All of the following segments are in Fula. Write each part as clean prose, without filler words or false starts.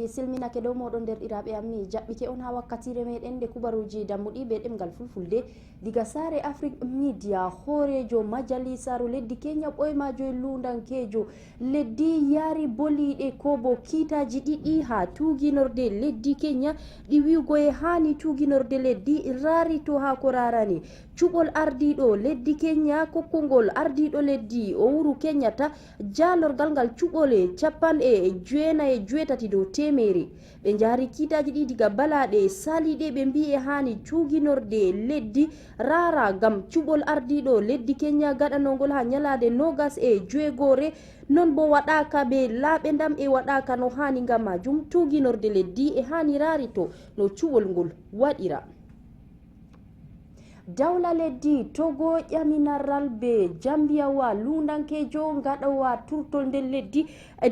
mi silminake dow moɗon derɗiraɓe am mi jaɓɓike on ha wakkatire meɗen nde kubaruji dammuɗi be ɗemgal fulfulde diga sare Afrique Media. Horejo majalisaru leddi Kenya ɓoymajo e lundankejo leddi yari boliɗe ko bo kiitaji ɗiɗi ha tuginorde leddi Kenya ɗi wiugo e hani tuginorde leddi rari to ha ko rarani cuɓol ardiɗo leddi Kenya kokkungol ardiɗo leddi o wuro Kenyatta jalorgal ngal cuɓole £90 dow temere ɓe jari kiitaji ɗi diga balaɗe saliɗe ɓe mbi e hani tuginorde leddi rara gam cuɓol ardiɗo leddi Kenya gaɗanogol ha nyalade 26 non bo waɗaka ɓe laaɓe ndam e waɗaka no hani gam majum tuginorde leddi e hani rari to no cuɓol ngol waɗira. Dawla leddi Togo ƴaminaral be Jambiyawa lundankejo gaɗawa turtol nder leddi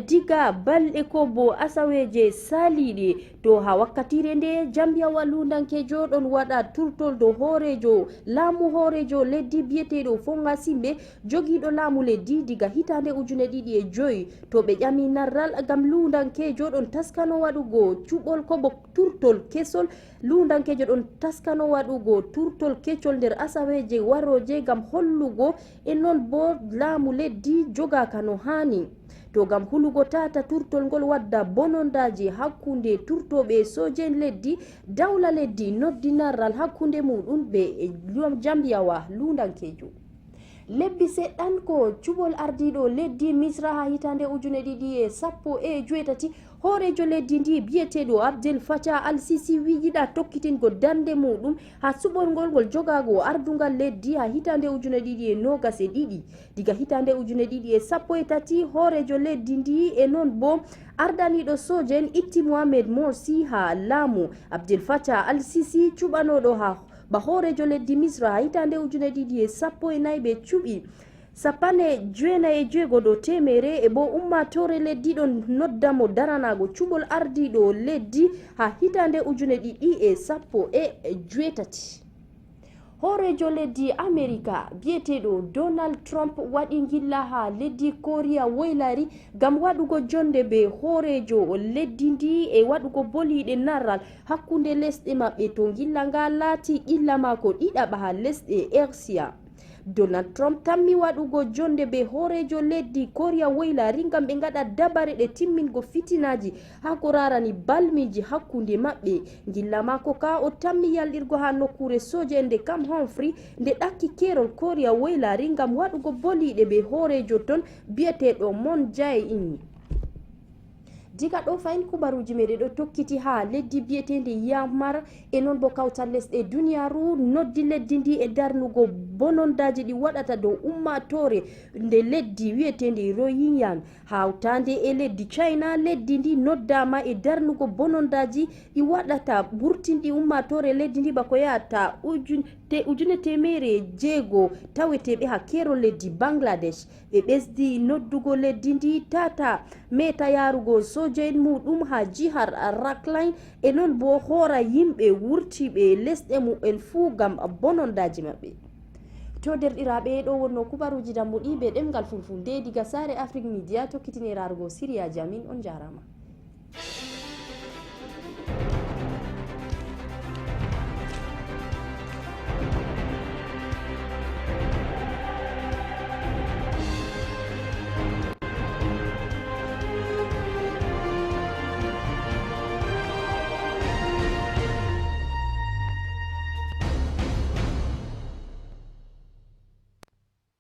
diga balɗe ko bo asaweje saliɗe to ha wakkatire nde Jambiyawa lundankejo ɗon waɗa turtol do horejo laamu horejo leddi biyeteɗo Fonga Simbe jogiɗo laamu leddi diga hitande 2005 to ɓe ƴaminaral gam lundankejo ɗon taskano waɗugo cuɓol ko bo turtol kesol lundankejo ɗon taskano waɗugo turtol keccol nder asaweje waroje gam hollugo e non bo laamu leddi jogaka no hani to gam hulugo tata turtol ngol wadda bonondaji hakkunde turtoɓe soje leddi dawla leddi noddinaral hakkunde muɗum be Jambiyawa lundankejo. Lebbi seɗɗan ko cuɓol ardiɗo leddi Misra ha hitande 2017 horejo leddi ndi biyeteɗo Abdel Fattah al-Sisi wijiɗa tokkitingo dande muɗum ha suɓol ngol jogago ardungal leddi ha hitande 2022 diga hitande 2013 horejo leddi ndi e non bo ardaniɗo sojen itti Mohamed Morsi ha laamu Abdel Fattah al-Sisi cuɓanoɗo ha ba horejo leddi Misra ha hitande 2014 ɓe cuɓi 96 dow temere e bo ummatore leddi ɗon noddamo daranago cuɓol ardiɗo leddi ha hitande 2018. Horejo leddi America biyeteɗo Donald Trump waɗi gilla ha leddi Korea woylari gam waɗugo jonde be horejo leddi ndi e waɗugo boliɗe narral hakkunde lesɗe maɓɓe to gilla nga laati illa mako ɗiɗaɓa ha lesɗe Asia. Donald Trump tammi waɗugo jonde be horejo leddi Korea woylari gam ɓe gaɗa dabare ɗe timmingo fitinaji ha ko rarani balmiji hakkunde maɓɓe. Gilla mako ka o tammi yalɗirgo ha nokkure soje nde Camp Humphrey nde ɗakki kerol Korea woylari gam waɗugo boliɗe be horejo ton biyeteɗo Moon Jae-in. Diga ɗo fayin kubaruji meɗe ɗo tokkiti ha leddi biyetende Myanmar e non bo kawtal lesɗe duniyaru noddi leddi ndi e darnugo bonondaji ɗi waɗata dow ummatore nde leddi wiyetende Rohingya hawtande e leddi China leddi ndi noddama e darnugo bonondaji ɗi waɗata burtinɗi ummatore leddi ndi bako yata 1,600 taweteɓe ha kero leddi Bangladesh ɓe ɓesdi noddugo leddi ndi tata meta yarugo soje'en muɗum ha jihar Rakhine e non bo hora yimɓe wurtiɓe lesɗe muɓen fuu gam bonondaji maɓɓe. To derɗiraɓe ɗo wonno kubaruji dammuɗi be ɗemgal fulfulde diga sare Afrique Media tokkitine rarugo siriyaji amin on jarama.